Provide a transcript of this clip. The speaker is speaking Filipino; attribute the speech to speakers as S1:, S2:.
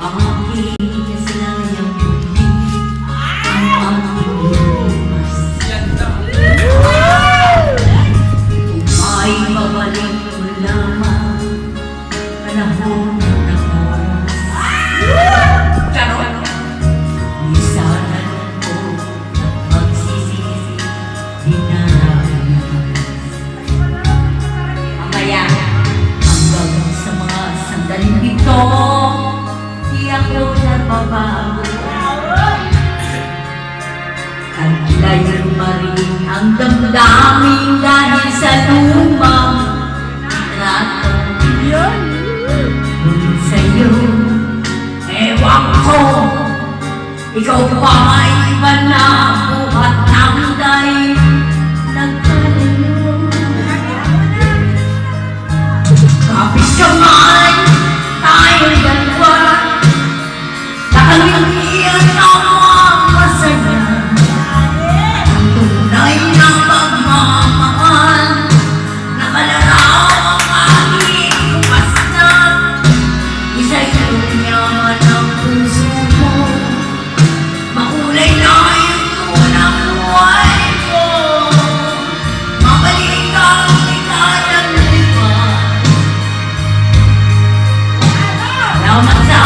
S1: ang aking kasalayang muli, ang aking lumas. Kung ay mabalik mo lamang, panahon ng oras. Di sana ko magsisisi, di nararamdaman. Mamaya, hanggang sa mga sandaling ito, di ako nababago. Taglay marin ang damdamin dahil sa lumang trato. Ngunit sa'yo, ewan ko, ikaw pa ay iba na buhat ng day nagkalayo. Kapit kamay, tayo'y dalawa, nakangitian ang mga masaya. Ang tunay na pagmamahal, nakalaraw ang aking kupasnan. Isa'y tunyaman ang puso mo, makulay na yung tunang buhay ko. Mabalik ang ikanyang lipa. Salamat sa